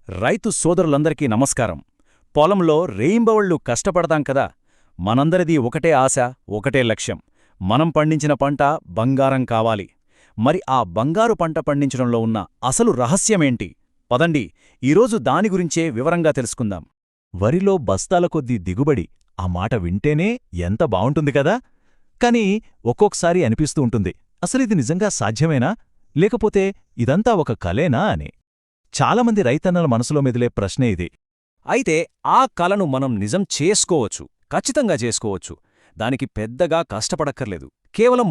రైతు సోదరులందరికీ నమస్కారం. పొలంలో రేయింబవళ్లు కష్టపడతాం కదా. మనందరిదీ ఒకటే ఆశ, ఒకటే లక్ష్యం. మనం పండించిన పంట బంగారం కావాలి. మరి ఆ బంగారు పంట పండించడంలో ఉన్న అసలు రహస్యమేంటి? పదండి, ఈరోజు దాని గురించే వివరంగా తెలుసుకుందాం. వరిలో బస్తాల కొద్దీ దిగుబడి, ఆ మాట వింటేనే ఎంత బావుంటుంది కదా. కాని ఒక్కొక్కసారి అనిపిస్తూ ఉంటుంది, అసలిది నిజంగా సాధ్యమేనా, లేకపోతే ఇదంతా ఒక కలేనా అని. చాలామంది రైతన్నల మనసులో మెదిలే ప్రశ్నే ఇది. అయితే ఆ కలను మనం నిజం చేసుకోవచ్చు, ఖచ్చితంగా చేసుకోవచ్చు. దానికి పెద్దగా కష్టపడక్కర్లేదు. కేవలం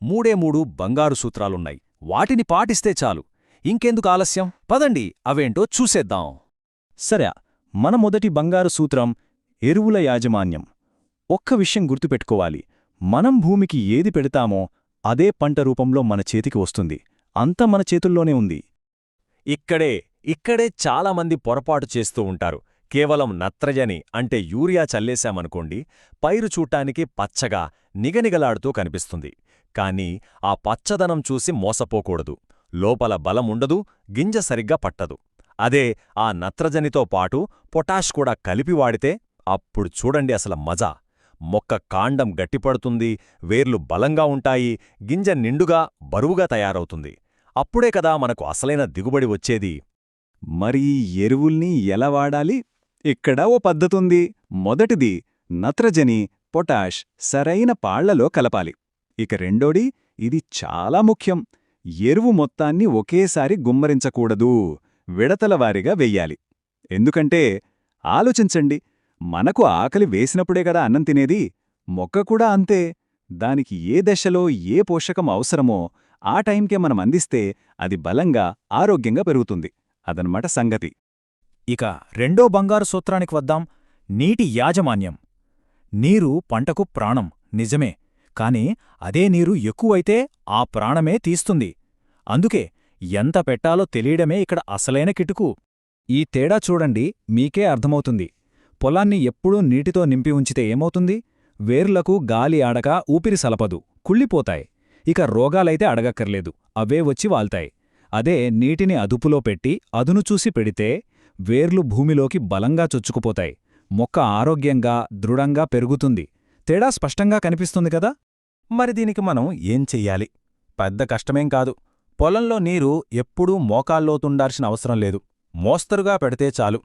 మూడే మూడు బంగారు సూత్రాలున్నాయి. వాటిని పాటిస్తే చాలు. ఇంకెందుకు ఆలస్యం, పదండి అవేంటో చూసేద్దాం. సరే, మన మొదటి బంగారు సూత్రం ఎరువుల యాజమాన్యం. ఒక్క విషయం గుర్తుపెట్టుకోవాలి, మనం భూమికి ఏది పెడతామో అదే పంట రూపంలో మన చేతికి వస్తుంది. అంతా మన చేతుల్లోనే ఉంది. ఇక్కడే చాలామంది పొరపాటు చేస్తూ ఉంటారు. కేవలం నత్రజని అంటే యూరియా చల్లేశామనుకోండి, పైరు చూట్టానికి పచ్చగా నిగనిగలాడుతూ కనిపిస్తుంది. కాని ఆ పచ్చదనం చూసి మోసపోకూడదు. లోపల బలముండదు, గింజ సరిగ్గా పట్టదు. అదే ఆ నత్రజనితో పాటు పొటాష్ కూడా కలిపి వాడితే అప్పుడు చూడండి అసల మజా. మొక్క కాండం గట్టిపడుతుంది, వేర్లు బలంగా ఉంటాయి, గింజ నిండుగా బరువుగా తయారవుతుంది. అప్పుడే కదా మనకు అసలైన దిగుబడి వచ్చేది. మరి ఎరువుల్ని ఎలా వాడాలి? ఇక్కడ ఓ పద్ధతుంది. మొదటిది, నత్రజని, పొటాష్ సరైన పాళ్లలో కలపాలి. ఇక రెండోది, ఇది చాలా ముఖ్యం, ఎరువు మొత్తాన్ని ఒకేసారి గుమ్మరించకూడదు, విడతలవారీగా వెయ్యాలి. ఎందుకంటే ఆలోచించండి, మనకు ఆకలి వేసినప్పుడే కదా అన్నం తినేది. మొక్క కూడా అంతే. దానికి ఏ దశలో ఏ పోషకం అవసరమో ఆ టైంకే మనం అందిస్తే అది బలంగా, ఆరోగ్యంగా పెరుగుతుంది. అదనమాట సంగతి. ఇక రెండో బంగారు సూత్రానికి వద్దాం, నీటి యాజమాన్యం. నీరు పంటకు ప్రాణం, నిజమే. కాని అదే నీరు ఎక్కువైతే ఆ ప్రాణమే తీస్తుంది. అందుకే ఎంత పెట్టాలో తెలియడమే ఇక్కడ అసలైన కిటుకు. ఈ తేడా చూడండి, మీకే అర్థమవుతుంది. పొలాన్ని ఎప్పుడూ నీటితో నింపి ఉంచితే ఏమవుతుంది? వేర్లకు గాలి ఆడక ఊపిరి సలపదు, కుళ్ళిపోతాయి. ఇక రోగాలైతే అడగక్కర్లేదు, అవే వచ్చి వాల్తాయి. అదే నీటిని అదుపులో పెట్టి అదును చూసి పెడితే వేర్లు భూమిలోకి బలంగా చొచ్చుకుపోతాయి. మొక్క ఆరోగ్యంగా, దృఢంగా పెరుగుతుంది. తేడా స్పష్టంగా కనిపిస్తుంది కదా. మరి దీనికి మనం ఏం చెయ్యాలి? పెద్ద కష్టమేం కాదు. పొలంలో నీరు ఎప్పుడూ మోకాల్లోతుండాల్సిన అవసరం లేదు. మోస్తరుగా పెడితే చాలు.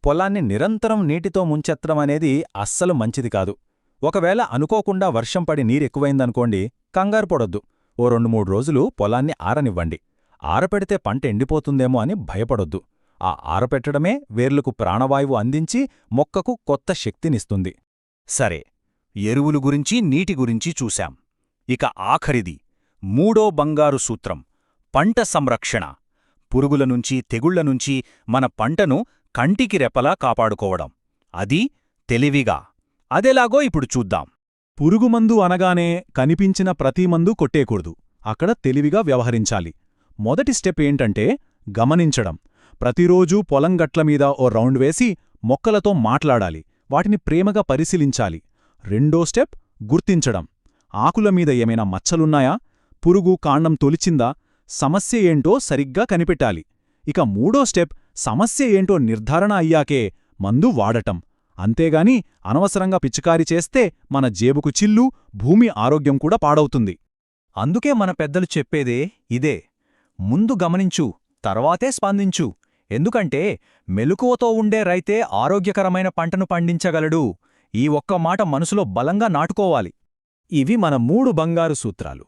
పొలాన్ని నిరంతరం నీటితో ముంచెత్తడం అనేది అస్సలు మంచిది కాదు. ఒకవేళ అనుకోకుండా వర్షం పడి నీరెక్కువైందనుకోండి, కంగారు పడొద్దు. ఓ 2-3 రోజులు పొలాన్ని ఆరనివ్వండి. ఆరపెడితే పంట ఎండిపోతుందేమో అని భయపడొద్దు. ఆ ఆరపెట్టడమే వేర్లకు ప్రాణవాయువు అందించి మొక్కకు కొత్త శక్తినిస్తుంది. సరే, ఎరువులు గురించి, నీటి గురించి చూశాం. ఇక ఆఖరిది, మూడో బంగారు సూత్రం, పంట సంరక్షణ. పురుగులనుంచి, తెగుళ్లనుంచి మన పంటను కంటికి రెపలా కాపాడుకోవడం. అది తెలివిగా. అదెలాగో ఇప్పుడు చూద్దాం. పురుగుమందు అనగానే కనిపించిన ప్రతి మందు కొట్టేకూడదు. అక్కడ తెలివిగా వ్యవహరించాలి. మొదటి స్టెప్ ఏంటంటే గమనించడం. ప్రతిరోజూ పొలం గట్లమీద ఓ రౌండ్ వేసి మొక్కలతో మాట్లాడాలి, వాటిని ప్రేమగా పరిశీలించాలి. రెండో స్టెప్ గుర్తించడం. ఆకులమీద ఏమైనా మచ్చలున్నాయా, పురుగు కాండం తొలిచిందా, సమస్య ఏంటో సరిగ్గా కనిపెట్టాలి. ఇక మూడో స్టెప్ సమస్య ఏంటో నిర్ధారణ అయ్యాకే మందు వాడటం. అంతేగాని అనవసరంగా పిచికారి చేస్తే మన జేబుకు చిల్లు, భూమి ఆరోగ్యం కూడా పాడవుతుంది. అందుకే మన పెద్దలు చెప్పేదే ఇదే, ముందు గమనించు, తర్వాతే స్పందించు. ఎందుకంటే మెలకువతో ఉండే రైతే ఆరోగ్యకరమైన పంటను పండించగలడు. ఈ ఒక్క మాట మనసులో బలంగా నాటుకోవాలి. ఇవి మన 3 బంగారు సూత్రాలు.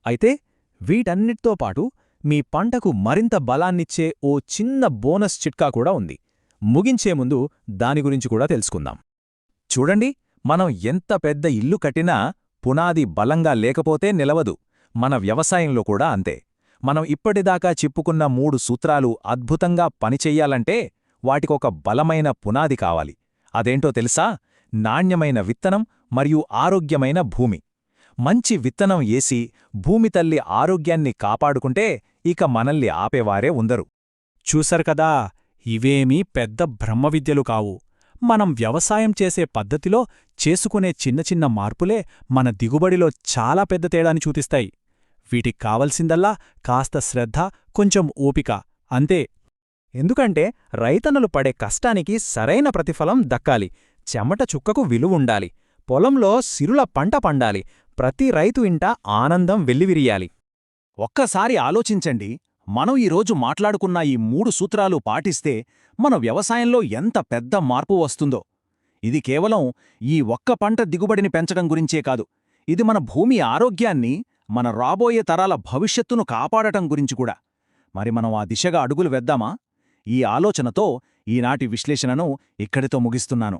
అయితే వీటన్నిటితో పాటు మీ పంటకు మరింత బలాన్నిచ్చే ఓ చిన్న బోనస్ చిట్కా కూడా ఉంది. ముగించే ముందు దాని గురించి కూడా తెలుసుకుందాం. చూడండి, మనం ఎంత పెద్ద ఇల్లు కట్టినా పునాది బలంగా లేకపోతే నిలవదు. మన వ్యవసాయంలో కూడా అంతే. మనం ఇప్పటిదాకా చెప్పుకున్న 3 సూత్రాలు అద్భుతంగా పనిచెయ్యాలంటే వాటికొక బలమైన పునాది కావాలి. అదేంటో తెలుసా? నాణ్యమైన విత్తనం మరియు ఆరోగ్యమైన భూమి. మంచి విత్తనం ఏసి భూమి తల్లి ఆరోగ్యాన్ని కాపాడుకుంటే ఇక మనల్ని ఆపేవారే ఉండరు. చూశారు కదా, ఇవేమీ పెద్ద బ్రహ్మవిద్యలు కావు. మనం వ్యవసాయం చేసే పద్ధతిలో చేసుకునే చిన్న చిన్న మార్పులే మన దిగుబడిలో చాలా పెద్ద తేడాని చూపిస్తాయి. వీటికి కావలసిందల్లా కాస్త శ్రద్ధ, కొంచెం ఓపిక, అంతే. ఎందుకంటే రైతన్నలు పడే కష్టానికి సరైన ప్రతిఫలం దక్కాలి, చెమట చుక్కకు విలువుండాలి, పొలంలో సిరుల పంట పండాలి, ప్రతి రైతు ఇంట ఆనందం వెల్లివిరియాలి. ఒక్కసారి ఆలోచించండి, మనం ఈరోజు మాట్లాడుకున్న ఈ 3 సూత్రాలు పాటిస్తే మన వ్యవసాయంలో ఎంత పెద్ద మార్పు వస్తుందో. ఇది కేవలం ఈ ఒక్క పంట దిగుబడిని పెంచడం గురించే కాదు, ఇది మన భూమి ఆరోగ్యాన్ని, మన రాబోయే తరాల భవిష్యత్తును కాపాడటం గురించి కూడా. మరి మనం ఆ దిశగా అడుగులు వేద్దామా? ఈ ఆలోచనతో ఈనాటి విశ్లేషణను ఇక్కడితో ముగిస్తున్నాను.